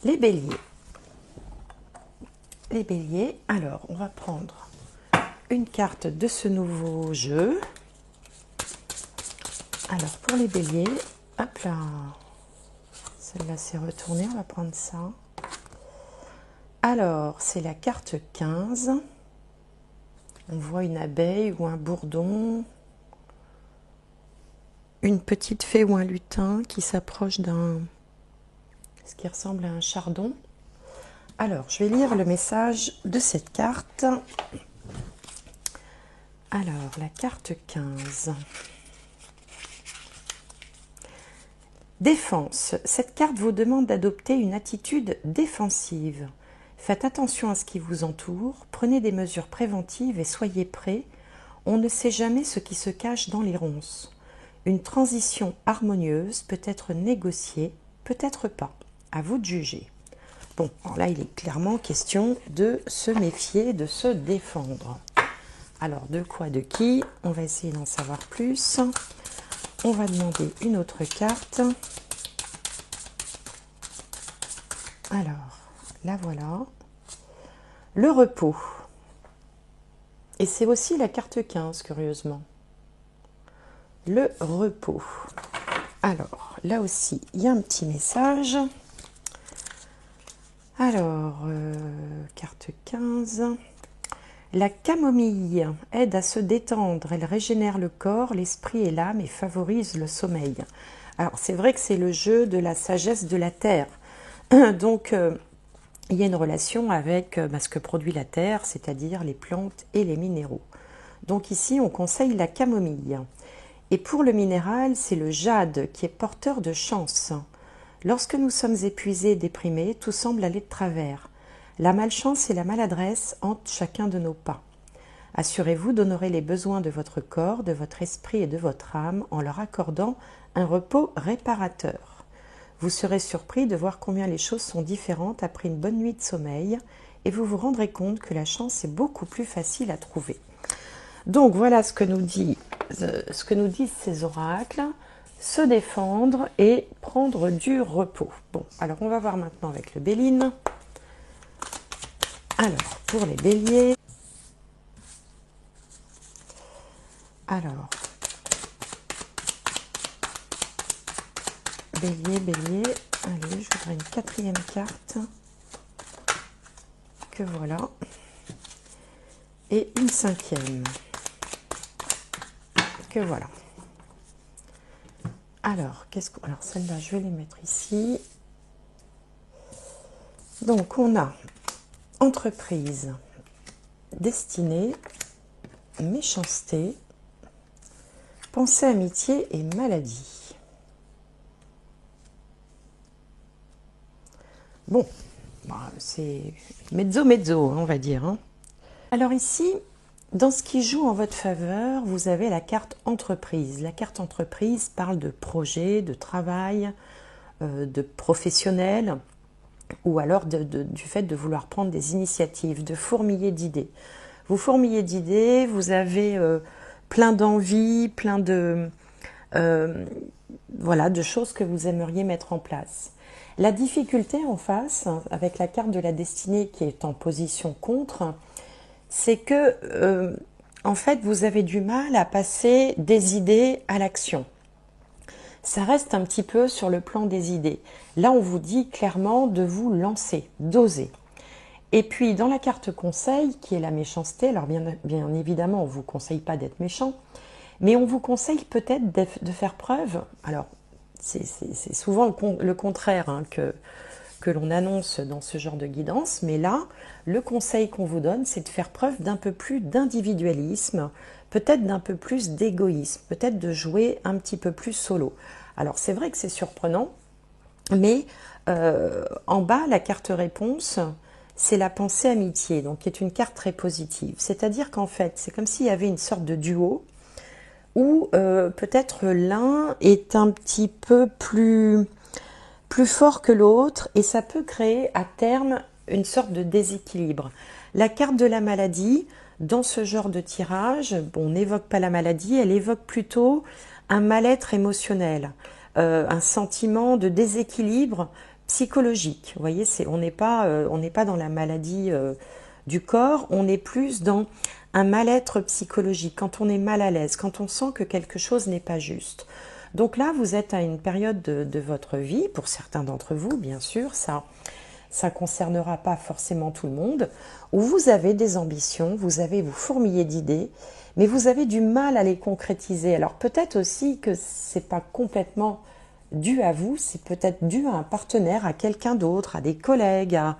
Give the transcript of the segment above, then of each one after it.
Les béliers. Les béliers, alors on va prendre une carte de ce nouveau jeu. Alors pour les béliers, hop là, celle-là s'est retournée, on va prendre ça. Alors c'est la carte 15. On voit une abeille ou un bourdon, une petite fée ou un lutin qui s'approche d'un, ce qui ressemble à un chardon. Alors, je vais lire le message de cette carte. Alors, la carte 15. Défense. Cette carte vous demande d'adopter une attitude défensive. Faites attention à ce qui vous entoure, prenez des mesures préventives et soyez prêts. On ne sait jamais ce qui se cache dans les ronces. Une transition harmonieuse peut être négociée, peut-être pas. À vous de juger. Bon, alors là, il est clairement question de se méfier, de se défendre. Alors, de quoi, de qui? On va essayer d'en savoir plus. On va demander une autre carte. Alors, la voilà. Le repos. Et c'est aussi la carte 15, curieusement. Le repos. Alors, là aussi, il y a un petit message. Alors, carte 15. La camomille aide à se détendre. Elle régénère le corps, l'esprit et l'âme et favorise le sommeil. Alors, c'est vrai que c'est le jeu de la sagesse de la terre. Donc, il y a une relation avec ce que produit la terre, c'est-à-dire les plantes et les minéraux. Donc ici, on conseille la camomille. Et pour le minéral, c'est le jade qui est porteur de chance. Lorsque nous sommes épuisés et déprimés, tout semble aller de travers. La malchance et la maladresse hantent chacun de nos pas. Assurez-vous d'honorer les besoins de votre corps, de votre esprit et de votre âme en leur accordant un repos réparateur. Vous serez surpris de voir combien les choses sont différentes après une bonne nuit de sommeil et vous vous rendrez compte que la chance est beaucoup plus facile à trouver. Donc voilà ce que nous disent ces oracles. Se défendre et prendre du repos. Bon, alors on va voir maintenant avec le Béline. Alors, pour les béliers. Alors, bélier. Allez, je voudrais une quatrième carte. Que voilà. Et une cinquième. Que voilà. Alors, alors celle-là, je vais les mettre ici. Donc, on a entreprise, destinée, méchanceté, pensée, amitié et maladie. Bon, c'est mezzo, on va dire. Hein. Alors ici, dans ce qui joue en votre faveur, vous avez la carte entreprise. La carte entreprise parle de projet, de travail, de professionnel, ou alors du fait de vouloir prendre des initiatives, de fourmiller d'idées. Vous fourmillez d'idées, vous avez plein d'envies, plein de, voilà, de choses que vous aimeriez mettre en place. La difficulté en face, avec la carte de la destinée qui est en position contre, c'est que, en fait, vous avez du mal à passer des idées à l'action. Ça reste un petit peu sur le plan des idées. Là, on vous dit clairement de vous lancer, d'oser. Et puis, dans la carte conseil, qui est la méchanceté, alors bien évidemment, on ne vous conseille pas d'être méchant, mais on vous conseille peut-être de faire preuve, alors c'est souvent le contraire hein, que l'on annonce dans ce genre de guidance, mais là, le conseil qu'on vous donne, c'est de faire preuve d'un peu plus d'individualisme, peut-être d'un peu plus d'égoïsme, peut-être de jouer un petit peu plus solo. Alors c'est vrai que c'est surprenant, mais en bas, la carte réponse, c'est la pensée amitié, donc qui est une carte très positive. C'est-à-dire qu'en fait, c'est comme s'il y avait une sorte de duo, où peut-être l'un est un petit peu plus fort que l'autre, et ça peut créer à terme une sorte de déséquilibre. La carte de la maladie, dans ce genre de tirage, bon, on n'évoque pas la maladie, elle évoque plutôt un mal-être émotionnel, un sentiment de déséquilibre psychologique. Vous voyez, on n'est pas dans la maladie du corps, on est plus dans un mal-être psychologique, quand on est mal à l'aise, quand on sent que quelque chose n'est pas juste. Donc là, vous êtes à une période de votre vie, pour certains d'entre vous, bien sûr, ça concernera pas forcément tout le monde, où vous avez des ambitions, vous fourmillez d'idées, mais vous avez du mal à les concrétiser. Alors peut-être aussi que c'est pas complètement dû à vous, c'est peut-être dû à un partenaire, à quelqu'un d'autre, à des collègues, à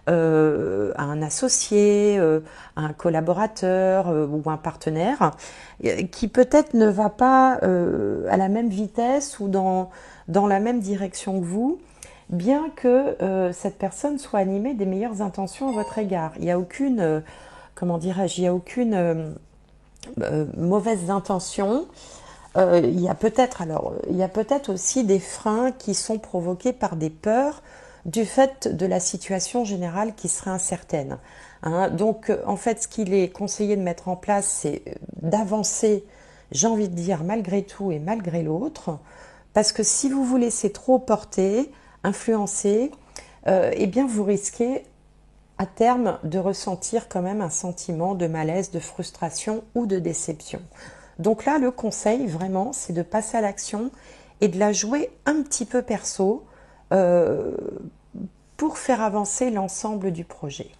un associé, à un collaborateur ou un partenaire, qui peut-être ne va pas à la même vitesse ou dans la même direction que vous, bien que cette personne soit animée des meilleures intentions à votre égard. Il n'y a aucune, comment dirais-je, il n'y a aucune mauvaise intention. Il y a peut-être aussi des freins qui sont provoqués par des peurs du fait de la situation générale qui serait incertaine. Hein. Donc, en fait, ce qu'il est conseillé de mettre en place, c'est d'avancer, j'ai envie de dire, malgré tout et malgré l'autre, parce que si vous vous laissez trop porter, influencer, eh bien, vous risquez à terme de ressentir quand même un sentiment de malaise, de frustration ou de déception. Donc là, le conseil, vraiment, c'est de passer à l'action et de la jouer un petit peu perso pour faire avancer l'ensemble du projet.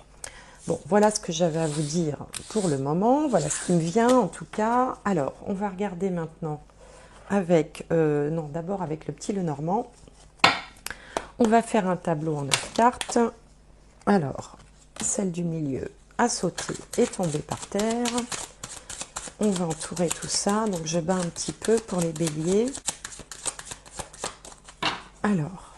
Bon, voilà ce que j'avais à vous dire pour le moment. Voilà ce qui me vient en tout cas. Alors, on va regarder maintenant avec... non, d'abord avec le petit Lenormand. On va faire un tableau en 9 cartes. Alors, celle du milieu a sauté et tombé par terre. On va entourer tout ça. Donc, je bats un petit peu pour les béliers. Alors,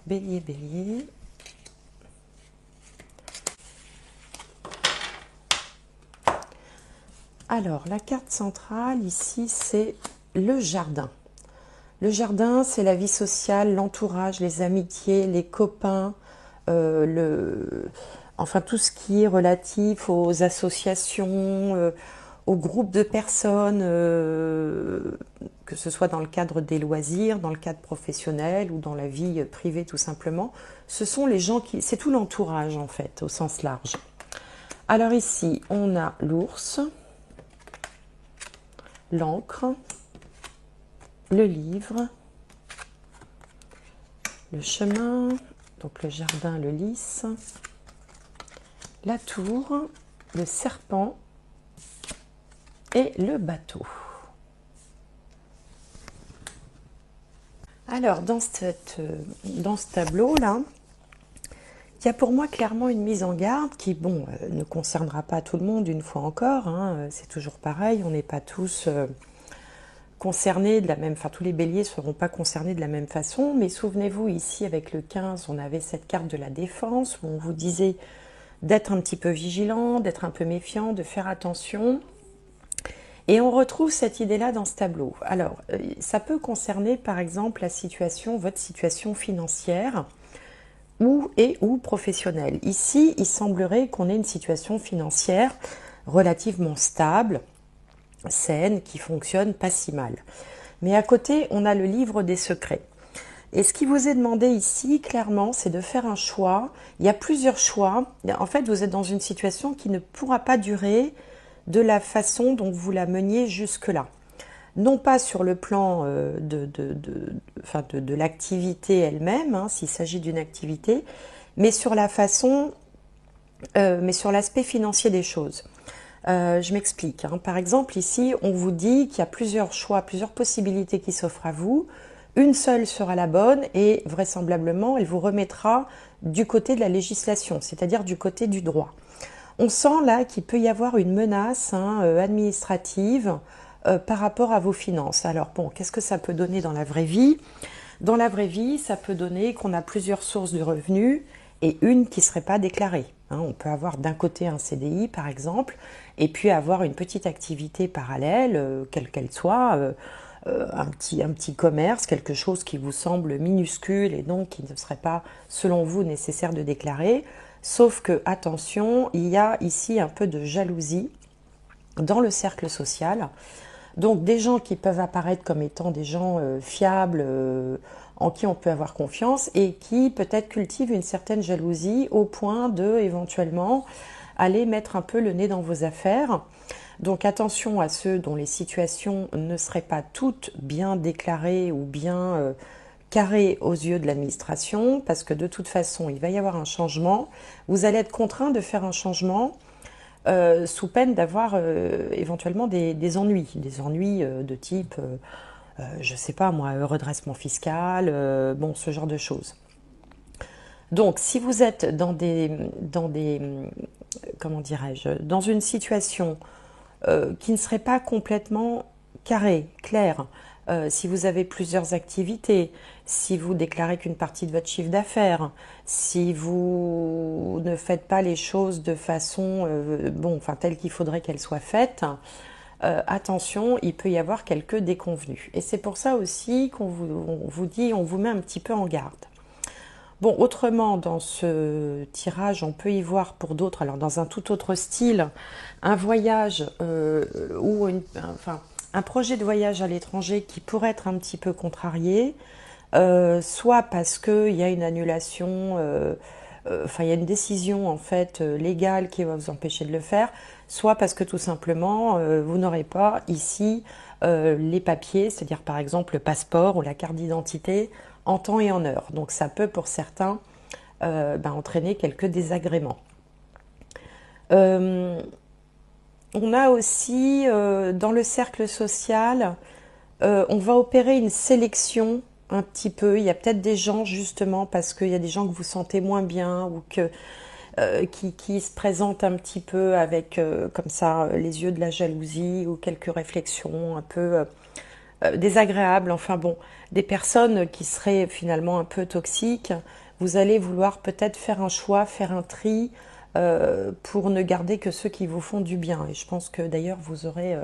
bélier, bélier. Alors, la carte centrale, ici, c'est le jardin. Le jardin, c'est la vie sociale, l'entourage, les amitiés, les copains, enfin tout ce qui est relatif aux associations, aux groupes de personnes, que ce soit dans le cadre des loisirs, dans le cadre professionnel ou dans la vie privée tout simplement. Ce sont les gens qui... C'est tout l'entourage en fait, au sens large. Alors ici, on a l'ours, l'encre, le livre, le chemin, donc le jardin, le lys, la tour, le serpent et le bateau. Alors, dans ce tableau-là, il y a pour moi clairement une mise en garde qui, bon, ne concernera pas tout le monde une fois encore, hein, c'est toujours pareil, on n'est pas tous concernés de la même façon, tous les béliers ne seront pas concernés de la même façon, mais souvenez-vous, ici avec le 15, on avait cette carte de la défense où on vous disait d'être un petit peu vigilant, d'être un peu méfiant, de faire attention. Et on retrouve cette idée-là dans ce tableau. Alors, ça peut concerner par exemple votre situation financière ou professionnelle. Ici, il semblerait qu'on ait une situation financière relativement stable, saine, qui fonctionne pas si mal. Mais à côté, on a le livre des secrets. Et ce qui vous est demandé ici, clairement, c'est de faire un choix. Il y a plusieurs choix. En fait, vous êtes dans une situation qui ne pourra pas durer de la façon dont vous la meniez jusque-là. Non pas sur le plan de l'activité elle-même, hein, s'il s'agit d'une activité, mais sur la façon, mais sur l'aspect financier des choses. Je m'explique. Hein. Par exemple, ici, on vous dit qu'il y a plusieurs choix, plusieurs possibilités qui s'offrent à vous. Une seule sera la bonne et vraisemblablement, elle vous remettra du côté de la législation, c'est-à-dire du côté du droit. On sent là qu'il peut y avoir une menace administrative par rapport à vos finances. Alors bon, qu'est-ce que ça peut donner dans la vraie vie? Dans la vraie vie, ça peut donner qu'on a plusieurs sources de revenus et une qui ne serait pas déclarée. Hein, on peut avoir d'un côté un CDI par exemple, et puis avoir une petite activité parallèle, quelle qu'elle soit, un petit commerce, quelque chose qui vous semble minuscule et donc qui ne serait pas, selon vous, nécessaire de déclarer. Sauf que, attention, il y a ici un peu de jalousie dans le cercle social. Donc des gens qui peuvent apparaître comme étant des gens fiables, en qui on peut avoir confiance et qui peut-être cultivent une certaine jalousie au point de éventuellement aller mettre un peu le nez dans vos affaires. Donc attention à ceux dont les situations ne seraient pas toutes bien déclarées ou bien carrées aux yeux de l'administration, parce que de toute façon il va y avoir un changement. Vous allez être contraint de faire un changement sous peine d'avoir éventuellement des ennuis de type, je sais pas moi, redressement fiscal, bon, ce genre de choses. Donc, si vous êtes comment dirais-je, dans une situation qui ne serait pas complètement carrée, claire, si vous avez plusieurs activités, si vous déclarez qu'une partie de votre chiffre d'affaires, si vous ne faites pas les choses de façon telle qu'il faudrait qu'elles soient faites, attention, il peut y avoir quelques déconvenues. Et c'est pour ça aussi qu'on vous dit, on vous met un petit peu en garde. Bon, autrement, dans ce tirage, on peut y voir pour d'autres, alors dans un tout autre style, un voyage ou un projet de voyage à l'étranger qui pourrait être un petit peu contrarié, soit parce qu'il y a une annulation, il y a une décision en fait légale qui va vous empêcher de le faire, soit parce que tout simplement vous n'aurez pas ici les papiers, c'est-à-dire par exemple le passeport ou la carte d'identité en temps et en heure. Donc ça peut pour certains entraîner quelques désagréments. On a aussi dans le cercle social, on va opérer une sélection un petit peu. Il y a peut-être des gens justement parce qu'il y a des gens que vous sentez moins bien ou qui se présentent un petit peu avec comme ça les yeux de la jalousie ou quelques réflexions un peu désagréables. Enfin bon, des personnes qui seraient finalement un peu toxiques. Vous allez vouloir peut-être faire un choix, faire un tri pour ne garder que ceux qui vous font du bien. Et je pense que d'ailleurs vous auriez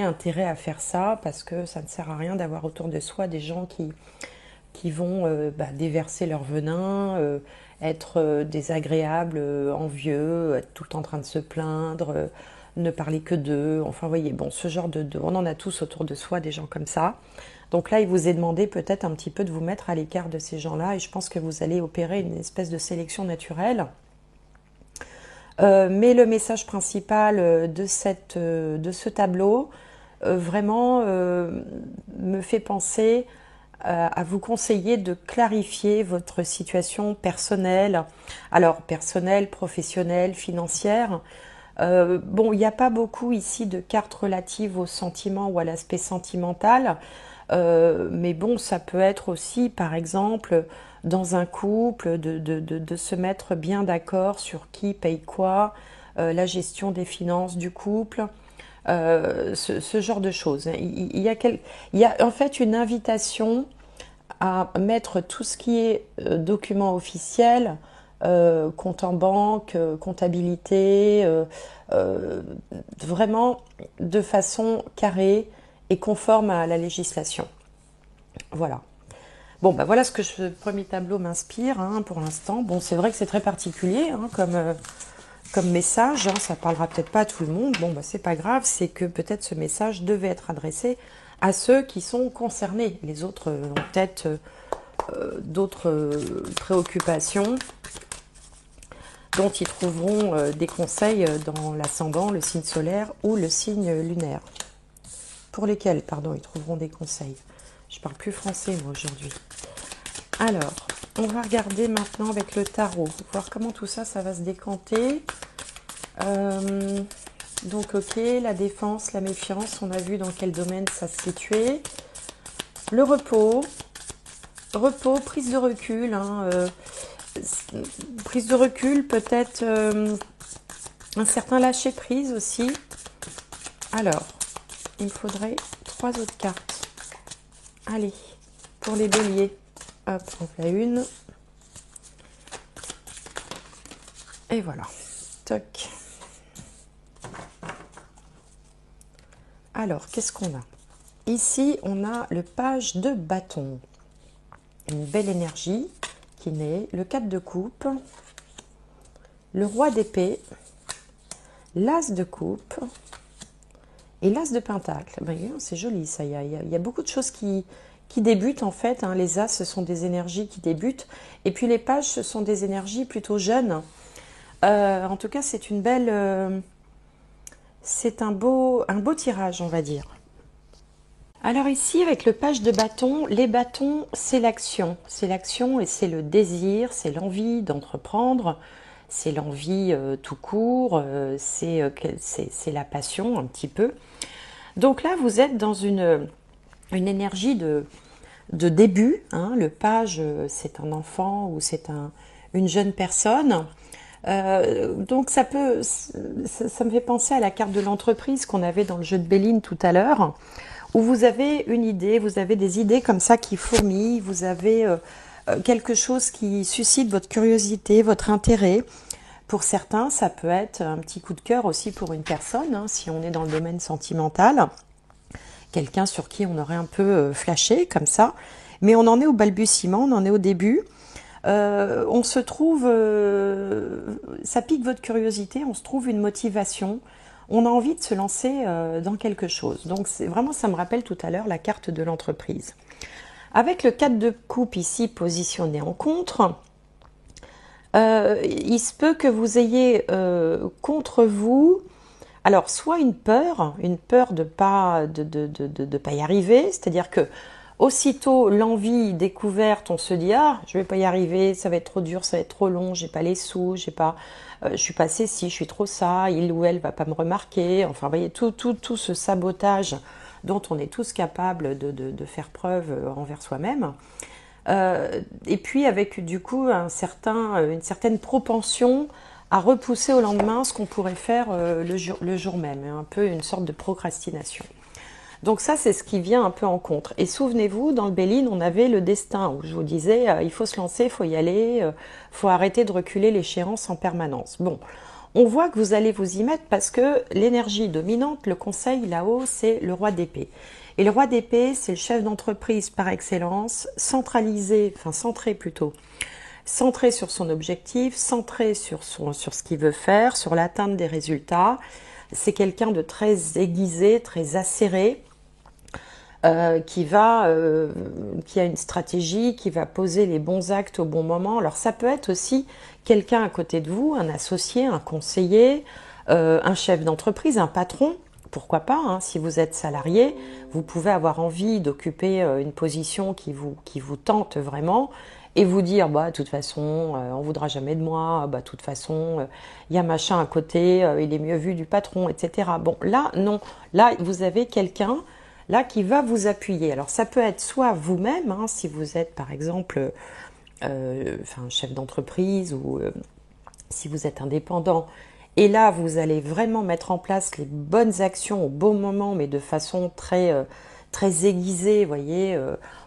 intérêt à faire ça parce que ça ne sert à rien d'avoir autour de soi des gens qui vont déverser leur venin, être désagréables, envieux, être tout le temps en train de se plaindre, ne parler que d'eux. Enfin, vous voyez, bon, ce genre on en a tous autour de soi des gens comme ça. Donc là, il vous est demandé peut-être un petit peu de vous mettre à l'écart de ces gens-là et je pense que vous allez opérer une espèce de sélection naturelle. Mais le message principal de ce tableau vraiment me fait penser à vous conseiller de clarifier votre situation personnelle, alors personnelle, professionnelle, financière. Bon, il n'y a pas beaucoup ici de cartes relatives aux sentiments ou à l'aspect sentimental, mais bon, ça peut être aussi, par exemple, dans un couple, de se mettre bien d'accord sur qui paye quoi, la gestion des finances du couple, ce genre de choses. Il y a en fait une invitation à mettre tout ce qui est document officiel, compte en banque, comptabilité, vraiment de façon carrée et conforme à la législation. Voilà. Bon, bah voilà ce que ce premier tableau m'inspire pour l'instant. Bon, c'est vrai que c'est très particulier comme message, ça parlera peut-être pas à tout le monde. Bon, bah c'est pas grave, c'est que peut-être ce message devait être adressé à ceux qui sont concernés. Les autres ont peut-être d'autres préoccupations dont ils trouveront des conseils dans l'ascendant, le signe solaire ou le signe lunaire. Pour lesquels, pardon, ils trouveront des conseils. Je parle plus français, moi, aujourd'hui. Alors, on va regarder maintenant avec le tarot, voir comment tout ça, ça va se décanter. Donc, ok, la défense, la méfiance, on a vu dans quel domaine ça se situait. Le repos, prise de recul, prise de recul, peut-être un certain lâcher-prise aussi. Alors, il me faudrait 3 autres cartes. Allez, pour les béliers. Hop, on fait une. Et voilà. Toc. Alors, qu'est-ce qu'on a? Ici, on a le page de bâton. Une belle énergie qui naît. Le 4 de coupe. le roi d'épée, l'as de coupe et l'as de pentacle. Ben, c'est joli ça, il y a beaucoup de choses qui débutent en fait. Hein. Les as, ce sont des énergies qui débutent. Et puis les pages, ce sont des énergies plutôt jeunes. En tout cas, c'est une belle... c'est un beau tirage, on va dire. Alors ici, avec le page de bâton, les bâtons, c'est l'action. C'est l'action et c'est le désir, c'est l'envie d'entreprendre, c'est l'envie tout court, c'est la passion un petit peu. Donc là, vous êtes dans une énergie de début. Hein. Le page, c'est un enfant ou c'est une jeune personne. Donc ça me fait penser à la carte de l'entreprise qu'on avait dans le jeu de Béline tout à l'heure, où vous avez une idée, vous avez des idées comme ça qui fourmillent, vous avez quelque chose qui suscite votre curiosité, votre intérêt. Pour certains, ça peut être un petit coup de cœur aussi pour une personne, hein, si on est dans le domaine sentimental, quelqu'un sur qui on aurait un peu flashé comme ça, mais on en est au balbutiement, on en est au début. On se trouve, ça pique votre curiosité, on se trouve une motivation, on a envie de se lancer dans quelque chose. Donc vraiment, ça me rappelle tout à l'heure la carte de l'entreprise. Avec le 4 de coupe ici positionné en contre, il se peut que vous ayez contre vous, alors soit une peur de pas y arriver, c'est-à-dire que aussitôt l'envie découverte, on se dit ah je vais pas y arriver, ça va être trop dur, ça va être trop long, j'ai pas les sous, j'ai pas, je suis pas ceci, je suis trop ça, il ou elle va pas me remarquer. Enfin, vous voyez tout ce sabotage dont on est tous capables de faire preuve envers soi-même. Et puis avec du coup une certaine propension à repousser au lendemain ce qu'on pourrait faire le jour même, un peu une sorte de procrastination. Donc ça, c'est ce qui vient un peu en contre. Et souvenez-vous, dans le Béline, on avait le destin, où je vous disais, il faut se lancer, il faut y aller, il faut arrêter de reculer l'échéance en permanence. Bon, on voit que vous allez vous y mettre parce que l'énergie dominante, le conseil là-haut, c'est le roi d'épée. Et le roi d'épée, c'est le chef d'entreprise par excellence, centré sur son objectif, centré sur ce qu'il veut faire, sur l'atteinte des résultats. C'est quelqu'un de très aiguisé, très acéré, qui a une stratégie, qui va poser les bons actes au bon moment. Alors ça peut être aussi quelqu'un à côté de vous, un associé, un conseiller, un chef d'entreprise, un patron. Pourquoi pas, hein, si vous êtes salarié, vous pouvez avoir envie d'occuper une position qui vous tente vraiment et vous dire, bah, de toute façon, on ne voudra jamais de moi, bah, de toute façon, il y a machin à côté, il est mieux vu du patron, etc. Bon, là, non. Là, vous avez quelqu'un là qui va vous appuyer. Alors, ça peut être soit vous-même, hein, si vous êtes, par exemple, chef d'entreprise ou si vous êtes indépendant. Et là, vous allez vraiment mettre en place les bonnes actions au bon moment, mais de façon très aiguisée. Vous voyez,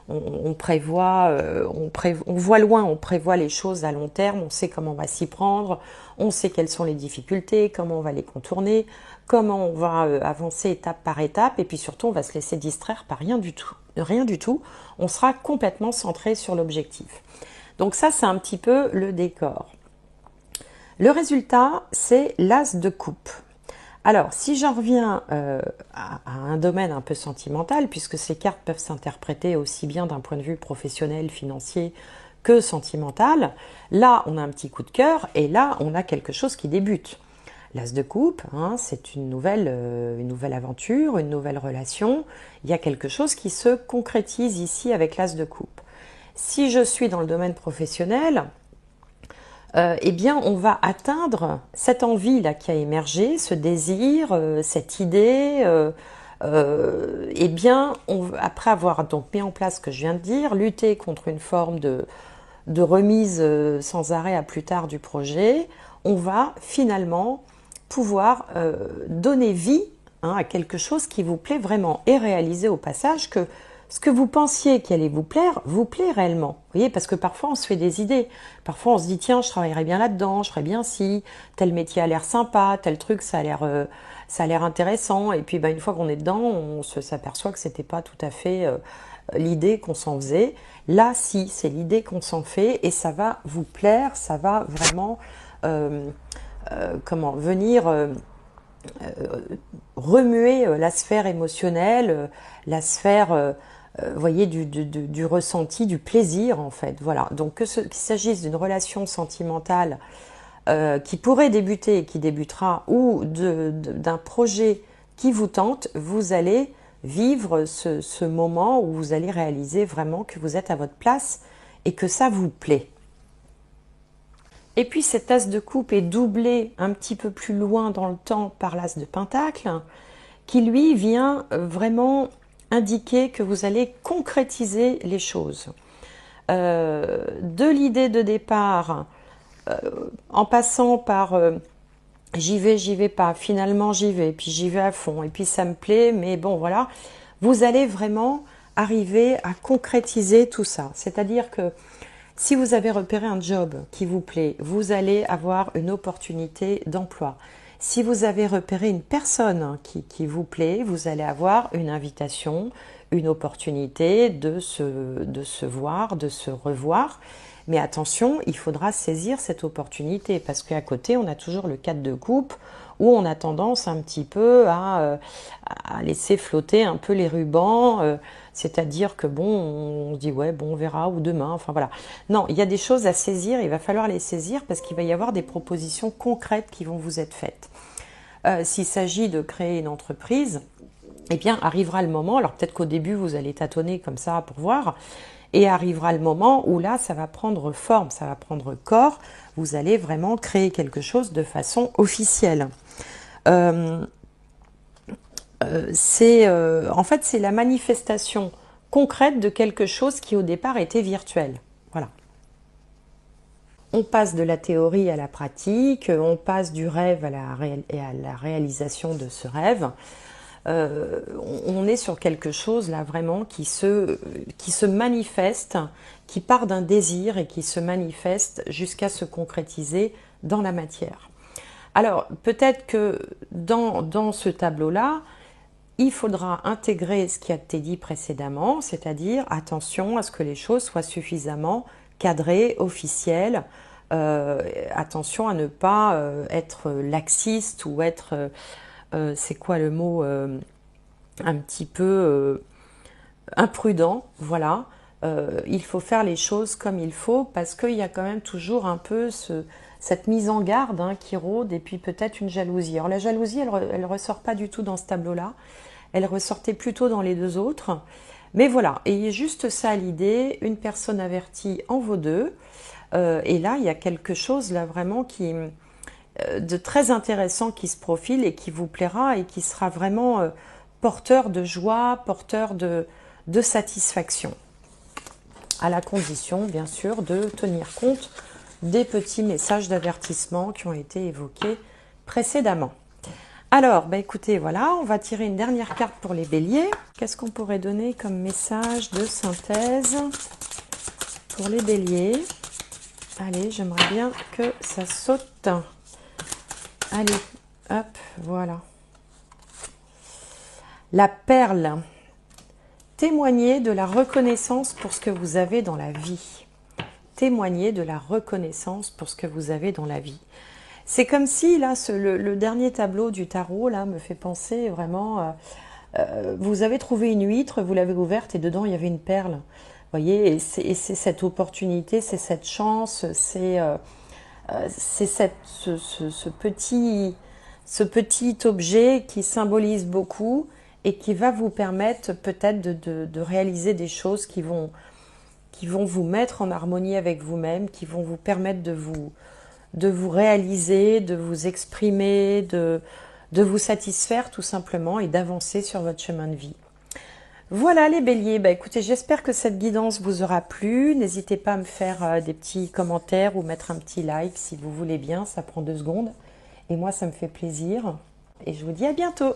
on prévoit, on voit loin, on prévoit les choses à long terme, on sait comment on va s'y prendre, on sait quelles sont les difficultés, comment on va les contourner, comment on va avancer étape par étape, et puis surtout, on va se laisser distraire par rien du tout. Rien du tout, on sera complètement centré sur l'objectif. Donc ça, c'est un petit peu le décor. Le résultat, c'est l'as de coupe. Alors, si j'en reviens à un domaine un peu sentimental, puisque ces cartes peuvent s'interpréter aussi bien d'un point de vue professionnel, financier que sentimental, là, on a un petit coup de cœur et là, on a quelque chose qui débute. L'as de coupe, hein, c'est une nouvelle aventure, une nouvelle relation. Il y a quelque chose qui se concrétise ici avec l'as de coupe. Si je suis dans le domaine professionnel, eh bien, on va atteindre cette envie là qui a émergé, ce désir, cette idée. Eh bien, après avoir donc mis en place ce que je viens de dire, lutter contre une forme de remise sans arrêt à plus tard du projet, on va finalement pouvoir donner vie, hein, à quelque chose qui vous plaît vraiment et réaliser au passage que ce que vous pensiez qui allait vous plaît réellement. Vous voyez, parce que parfois on se fait des idées. Parfois on se dit, tiens, je travaillerais bien là-dedans, je ferais bien si, tel métier a l'air sympa, tel truc, ça a l'air intéressant. Et puis une fois qu'on est dedans, on s'aperçoit que c'était pas tout à fait l'idée qu'on s'en faisait. Là, si, c'est l'idée qu'on s'en fait et ça va vous plaire, ça va vraiment comment venir remuer la sphère émotionnelle, la sphère, voyez, du ressenti, du plaisir en fait. Voilà. Donc qu'il s'agisse d'une relation sentimentale qui pourrait débuter et qui débutera, ou d'un projet qui vous tente, vous allez vivre ce moment où vous allez réaliser vraiment que vous êtes à votre place et que ça vous plaît. Et puis cet as de coupe est doublé un petit peu plus loin dans le temps par l'as de pentacle, qui lui vient vraiment indiquer que vous allez concrétiser les choses. De l'idée de départ, en passant par j'y vais pas, finalement j'y vais, puis j'y vais à fond, et puis ça me plaît, mais bon voilà, vous allez vraiment arriver à concrétiser tout ça. C'est-à-dire que si vous avez repéré un job qui vous plaît, vous allez avoir une opportunité d'emploi. Si vous avez repéré une personne qui vous plaît, vous allez avoir une invitation, une opportunité de se voir, de se revoir. Mais attention, il faudra saisir cette opportunité parce qu'à côté, on a toujours le 4 de coupe où on a tendance un petit peu à laisser flotter un peu les rubans, c'est-à-dire que bon, on se dit ouais, bon, on verra, ou demain, enfin voilà. Non, il y a des choses à saisir, il va falloir les saisir parce qu'il va y avoir des propositions concrètes qui vont vous être faites. S'il s'agit de créer une entreprise, eh bien, arrivera le moment, alors peut-être qu'au début, vous allez tâtonner comme ça pour voir, et arrivera le moment où là, ça va prendre forme, ça va prendre corps, vous allez vraiment créer quelque chose de façon officielle. En fait, c'est la manifestation concrète de quelque chose qui au départ était virtuel. Voilà. On passe de la théorie à la pratique, on passe du rêve à la réalisation de ce rêve. On est sur quelque chose là vraiment qui se manifeste, qui part d'un désir et qui se manifeste jusqu'à se concrétiser dans la matière. Alors peut-être que dans ce tableau-là, il faudra intégrer ce qui a été dit précédemment, c'est-à-dire attention à ce que les choses soient suffisamment cadrées, officielles, attention à ne pas être laxiste ou être... c'est quoi le mot, un petit peu imprudent, voilà. Il faut faire les choses comme il faut parce qu'il y a quand même toujours un peu cette mise en garde qui rôde, et puis peut-être une jalousie. Alors la jalousie, elle ressort pas du tout dans ce tableau-là, elle ressortait plutôt dans les deux autres. Mais voilà, ayez juste ça à l'idée, une personne avertie en vaut deux, et là il y a quelque chose là vraiment de très intéressant qui se profile et qui vous plaira et qui sera vraiment porteur de joie, porteur de satisfaction. À la condition, bien sûr, de tenir compte des petits messages d'avertissement qui ont été évoqués précédemment. Alors, bah écoutez, voilà, on va tirer une dernière carte pour les béliers. Qu'est-ce qu'on pourrait donner comme message de synthèse pour les béliers? Allez, j'aimerais bien que ça saute. Allez, hop, voilà. La perle. Témoignez de la reconnaissance pour ce que vous avez dans la vie. Témoignez de la reconnaissance pour ce que vous avez dans la vie. C'est comme si, là, le dernier tableau du tarot, là, me fait penser vraiment... vous avez trouvé une huître, vous l'avez ouverte et dedans, il y avait une perle. Vous voyez, et c'est cette opportunité, c'est cette chance, c'est ce petit objet qui symbolise beaucoup et qui va vous permettre peut-être de réaliser des choses qui vont vous mettre en harmonie avec vous-même, qui vont vous permettre de vous réaliser, de vous exprimer, de vous satisfaire tout simplement et d'avancer sur votre chemin de vie. Voilà les béliers, bah écoutez, j'espère que cette guidance vous aura plu. N'hésitez pas à me faire des petits commentaires ou mettre un petit like si vous voulez bien, ça prend 2 secondes. Et moi, ça me fait plaisir. Et je vous dis à bientôt.